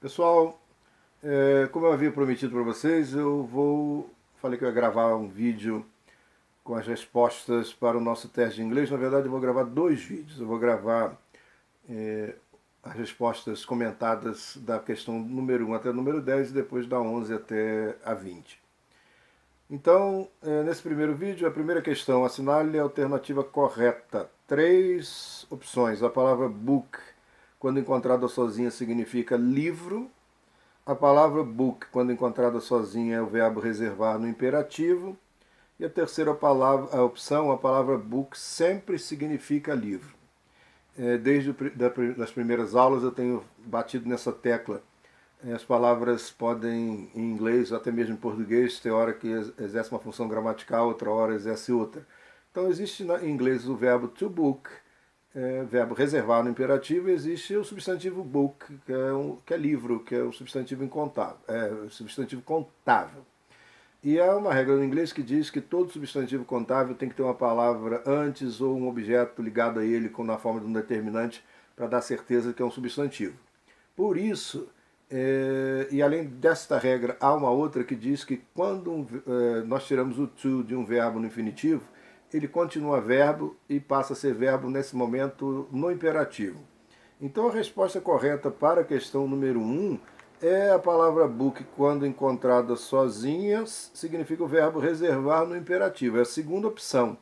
Pessoal, como eu havia prometido para vocês, falei que eu ia gravar um vídeo com as respostas para o nosso teste de inglês. Na verdade, eu vou gravar dois vídeos. Eu vou gravar as respostas comentadas da questão número 1 até a número 10 e depois da 11 até a 20. Então, nesse primeiro vídeo, a primeira questão, assinale a alternativa correta. 3 opções. A palavra book, quando encontrada sozinha, significa livro. A palavra book, quando encontrada sozinha, é o verbo reservar no imperativo. E a terceira opção, a palavra book, sempre significa livro. Desde as primeiras aulas eu tenho batido nessa tecla. As palavras podem, em inglês ou até mesmo em português, ter hora que exerce uma função gramatical, outra hora exerce outra. Então existe em inglês o verbo to book, verbo reservar no imperativo, e existe o substantivo book, que é livro, que é o substantivo incontável, o substantivo contável. E há uma regra no inglês que diz que todo substantivo contável tem que ter uma palavra antes ou um objeto ligado a ele na forma de um determinante para dar certeza que é um substantivo. Por isso, e além desta regra, há uma outra que diz que quando nós tiramos o to de um verbo no infinitivo, ele continua verbo e passa a ser verbo nesse momento no imperativo. Então a resposta correta para a questão número 1 é a palavra book, quando encontrada sozinha, significa o verbo reservar no imperativo. É a segunda opção.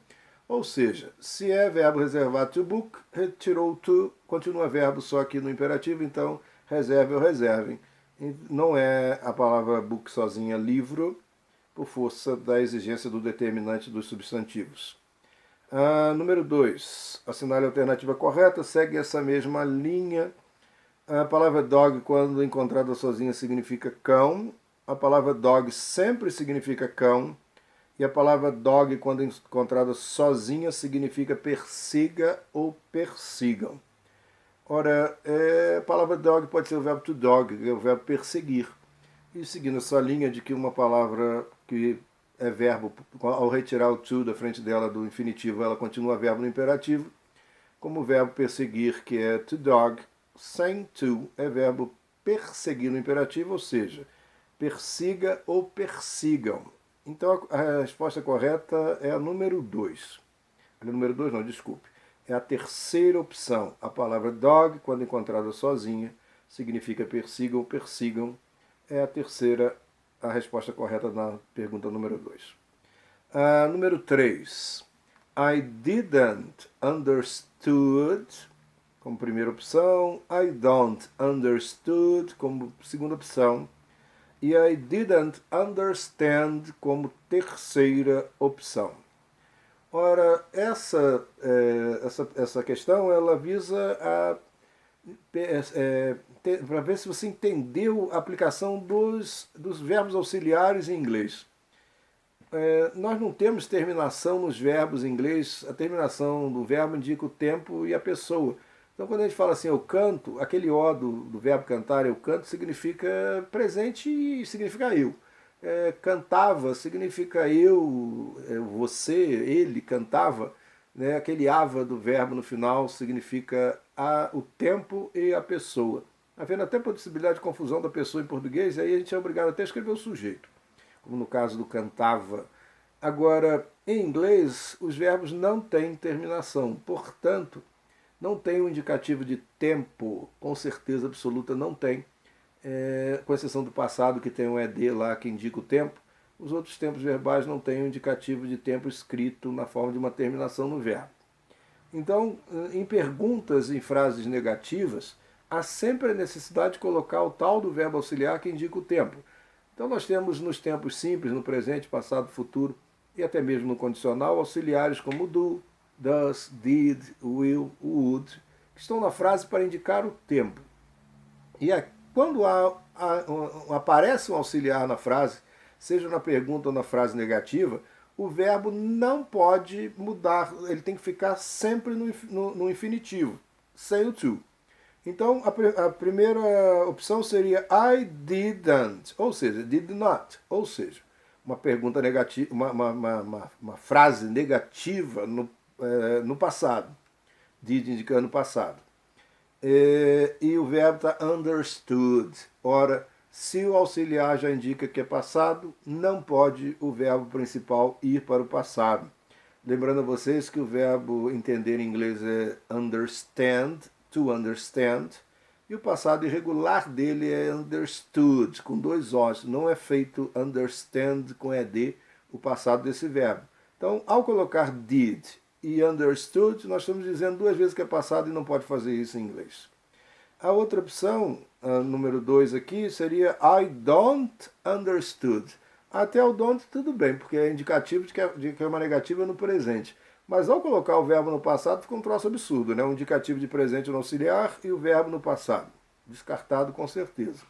Ou seja, se é verbo reservar to book, retirou o to, continua verbo só aqui no imperativo, então reserve ou reservem. Não é a palavra book sozinha livro, por força da exigência do determinante dos substantivos. Número 2. Assinale a alternativa correta, segue essa mesma linha. A palavra dog, quando encontrada sozinha, significa cão. A palavra dog sempre significa cão. E a palavra dog, quando encontrada sozinha, significa persiga ou persigam. Ora, a palavra dog pode ser o verbo to dog, que é o verbo perseguir. E seguindo essa linha de que uma palavra que é verbo, ao retirar o to da frente dela do infinitivo, ela continua verbo no imperativo, como o verbo perseguir, que é to dog, sem to é verbo perseguir no imperativo, ou seja, persiga ou persigam. Então a resposta correta é a número 2. A número 2 não, desculpe. É a terceira opção. A palavra dog, quando encontrada sozinha, significa persiga ou persigam. É a terceira, a resposta correta na pergunta número 2. Número 3. I didn't understood, como primeira opção. I don't understood, como segunda opção. E I didn't understand, como terceira opção. Ora, essa questão ela visa para ver se você entendeu a aplicação dos verbos auxiliares em inglês. Nós não temos terminação nos verbos em inglês. A terminação do verbo indica o tempo e a pessoa. Então, quando a gente fala assim, eu canto, aquele O do verbo cantar, eu canto, significa presente e significa eu. Cantava significa eu, você, ele cantava. Né? Aquele ava do verbo no final significa o tempo e a pessoa. Havendo até possibilidade de confusão da pessoa em português, aí a gente é obrigado até a escrever o sujeito, como no caso do cantava. Agora, em inglês, os verbos não têm terminação, portanto, não tem um indicativo de tempo, com certeza absoluta não tem, com exceção do passado, que tem um ED lá que indica o tempo. Os outros tempos verbais não têm um indicativo de tempo escrito na forma de uma terminação no verbo. Então, em perguntas em frases negativas, há sempre a necessidade de colocar o tal do verbo auxiliar que indica o tempo. Então nós temos nos tempos simples, no presente, passado, futuro e até mesmo no condicional, auxiliares como do, does, did, will, would, que estão na frase para indicar o tempo. E quando aparece um auxiliar na frase, seja na pergunta ou na frase negativa, o verbo não pode mudar, ele tem que ficar sempre no infinitivo, sem o to. Então, a primeira opção seria I didn't, ou seja, did not, ou seja, uma pergunta negativa, uma frase negativa no passado, did indicando passado. e o verbo está understood. Ora, se o auxiliar já indica que é passado, não pode o verbo principal ir para o passado. Lembrando a vocês que o verbo entender em inglês é understand, to understand, e o passado irregular dele é understood, com dois Os. Não é feito understand com ED, o passado desse verbo. Então, ao colocar did e understood, nós estamos dizendo duas vezes que é passado e não pode fazer isso em inglês. A outra opção, a número 2 aqui, seria I don't understood. Até o don't tudo bem, porque é indicativo de que é uma negativa no presente. Mas ao colocar o verbo no passado fica um troço absurdo, né? Um indicativo de presente no auxiliar e o verbo no passado. Descartado com certeza.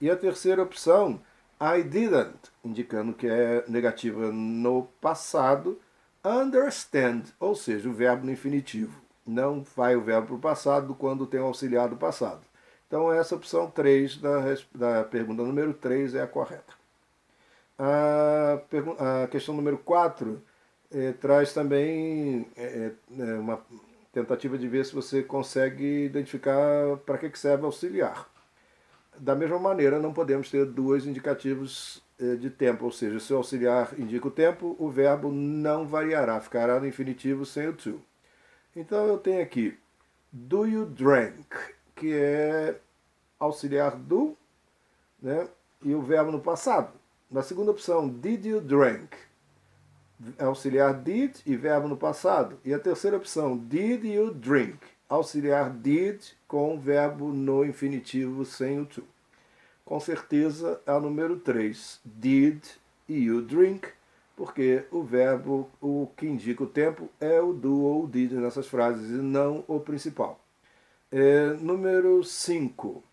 E a terceira opção, I didn't, indicando que é negativa no passado, understand, ou seja, o verbo no infinitivo. Não vai o verbo para o passado quando tem o auxiliar do passado. Então essa opção 3 da pergunta número 3 é a correta. A questão número 4 traz também uma tentativa de ver se você consegue identificar para que serve auxiliar. Da mesma maneira, não podemos ter dois indicativos de tempo, ou seja, se o auxiliar indica o tempo, o verbo não variará, ficará no infinitivo sem o to. Então eu tenho aqui do you drink, que é auxiliar do, né, e o verbo no passado. Na segunda opção, did you drink, auxiliar did e verbo no passado. E a terceira opção, did you drink, auxiliar did com verbo no infinitivo sem o to. Com certeza é a número 3, did e you drink, porque o verbo, o que indica o tempo, é o do ou o did nessas frases e não o principal. Número 5.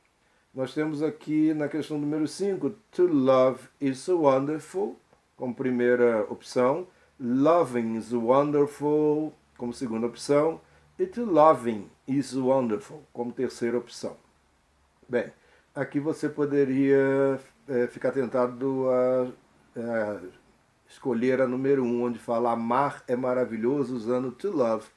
Nós temos aqui na questão número 5, to love is wonderful, como primeira opção, loving is wonderful, como segunda opção, e to loving is wonderful, como terceira opção. Bem, aqui você poderia ficar tentado a escolher a número 1, onde fala amar é maravilhoso, usando to love.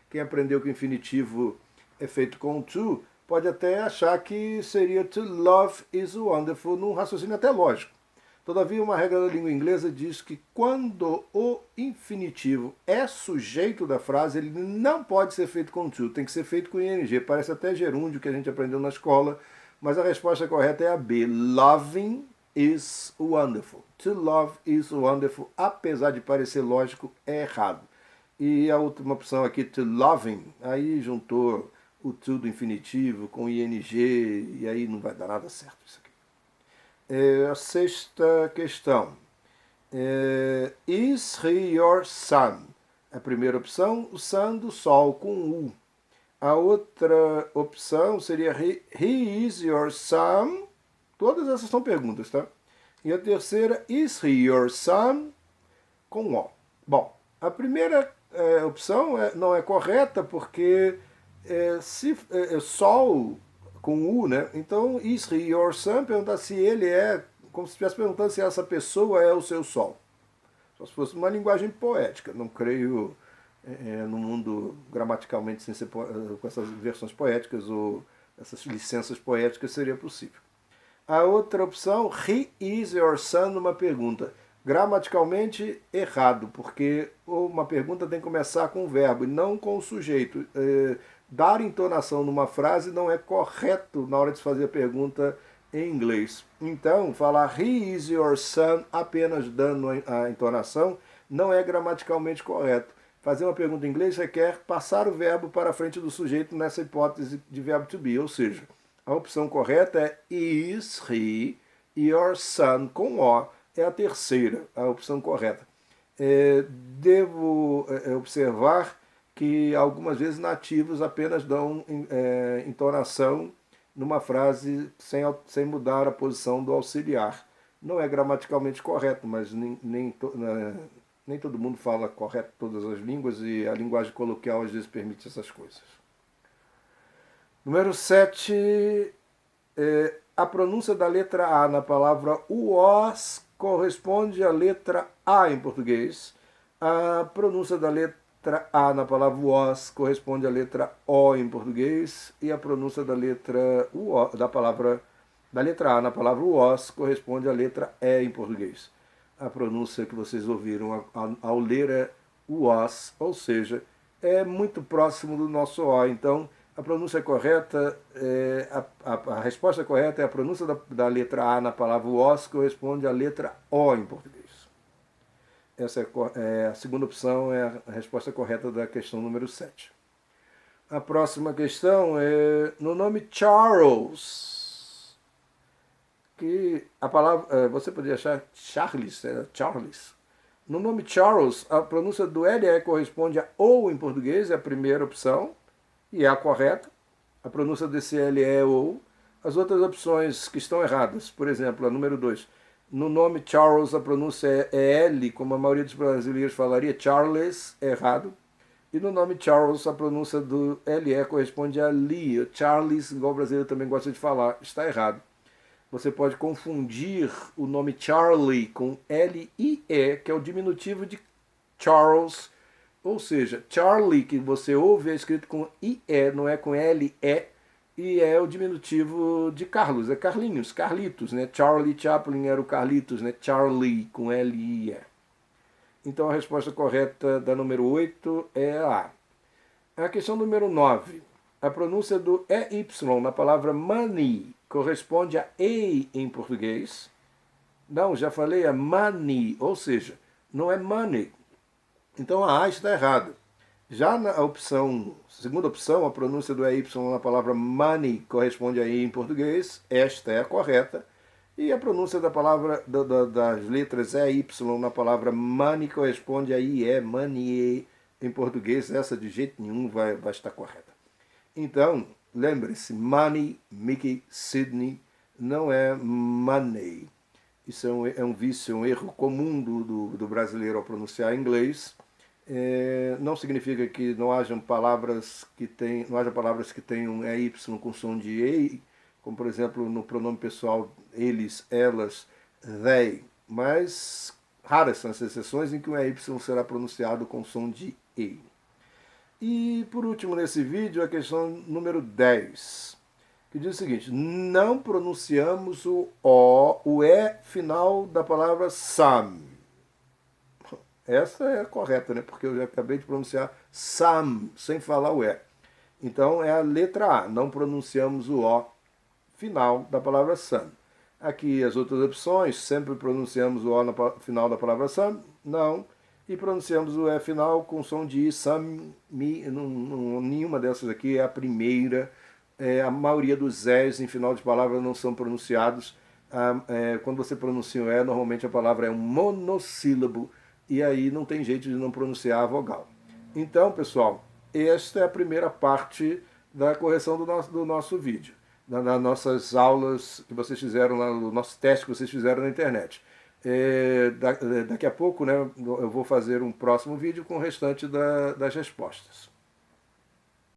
Quem aprendeu que o infinitivo é feito com to, pode até achar que seria to love is wonderful, num raciocínio até lógico. Todavia, uma regra da língua inglesa diz que quando o infinitivo é sujeito da frase, ele não pode ser feito com to, tem que ser feito com ing. Parece até gerúndio que a gente aprendeu na escola, mas a resposta correta é a B. Loving is wonderful. To love is wonderful, apesar de parecer lógico, é errado. E a última opção aqui, to loving, aí juntou o to do infinitivo com ing, e aí não vai dar nada certo isso aqui. A sexta questão. Is he your son? A primeira opção, o sun do sol com U. A outra opção seria he is your son. Todas essas são perguntas, tá? E a terceira, is he your son? Com O. Bom, a primeira opção não é correta porque se sol com U, né? Então, is he your son? Perguntar se ele é, como se estivesse perguntando se essa pessoa é o seu sol. Só se fosse uma linguagem poética. Não creio no mundo gramaticalmente sem ser, com essas versões poéticas ou essas licenças poéticas seria possível. A outra opção, he is your son, numa pergunta. Gramaticalmente errado, porque uma pergunta tem que começar com o verbo e não com o sujeito. Dar entonação numa frase não é correto na hora de fazer a pergunta em inglês. Então, falar he is your son apenas dando a entonação não é gramaticalmente correto. Fazer uma pergunta em inglês requer passar o verbo para a frente do sujeito nessa hipótese de verbo to be, ou seja, a opção correta é is he your son com O, é a terceira, a opção correta. Devo observar que algumas vezes nativos apenas dão entonação numa frase sem mudar a posição do auxiliar. Não é gramaticalmente correto, mas nem todo mundo fala correto todas as línguas e a linguagem coloquial às vezes permite essas coisas. Número 7, a pronúncia da letra A na palavra was corresponde à letra A em português. A pronúncia da letra letra A na palavra was corresponde à letra O em português, e a pronúncia da letra da letra A na palavra was corresponde à letra E em português. A pronúncia que vocês ouviram ao ler é was, ou seja, é muito próximo do nosso O. Então, a pronúncia correta, a resposta correta é a pronúncia da letra A na palavra was corresponde à letra O em português. Essa a segunda opção é a resposta correta da questão número 7. A próxima questão é no nome Charles, que a palavra, você poderia achar Charles, Charles. No nome Charles, a pronúncia do LE corresponde a OU em português, é a primeira opção, e é a correta. A pronúncia desse LE é OU. As outras opções que estão erradas, por exemplo, a número 2, no nome Charles a pronúncia é L, como a maioria dos brasileiros falaria, Charles, é errado. E no nome Charles a pronúncia do LE corresponde a Lee, Charles, igual o brasileiro também gosta de falar, está errado. Você pode confundir o nome Charlie com L-I-E, que é o diminutivo de Charles, ou seja, Charlie, que você ouve, é escrito com I-E, não é com L-E, e é o diminutivo de Carlos, é Carlinhos, Carlitos, né? Charlie Chaplin era o Carlitos, né? Charlie com L-I-E. Então a resposta correta da número 8 é a A. A questão número 9. A pronúncia do EY na palavra money corresponde a EI em português. Não, já falei, é money, ou seja, não é money. Então a A está errada. Já na segunda opção, a pronúncia do EY na palavra money corresponde a I em português, esta é a correta. E a pronúncia da palavra, das letras EY na palavra money corresponde a IE, money em português, essa de jeito nenhum vai estar correta. Então, lembre-se, money, Mickey, Sydney, não é money. Isso é um vício, um erro comum do brasileiro ao pronunciar inglês. Não significa que não haja palavras que tenham EY com som de EI, como por exemplo no pronome pessoal eles, elas, they, mas raras são as exceções em que o EY será pronunciado com som de EI. E por último nesse vídeo a questão número 10, que diz o seguinte: não pronunciamos o E final da palavra some. Essa é a correta, né? Porque eu já acabei de pronunciar some, sem falar o E. Então é a letra A, não pronunciamos o O final da palavra some. Aqui as outras opções, sempre pronunciamos o O no final da palavra some, não. E pronunciamos o E final com som de I, some, mi, nenhuma dessas aqui é a primeira. A maioria dos Es em final de palavra não são pronunciados. Quando você pronuncia o E, normalmente a palavra é um monossílabo, e aí não tem jeito de não pronunciar a vogal. Então, pessoal, esta é a primeira parte da correção do nosso vídeo, das nossas aulas que vocês fizeram, no nosso teste que vocês fizeram na internet. Daqui a pouco, né, eu vou fazer um próximo vídeo com o restante das respostas.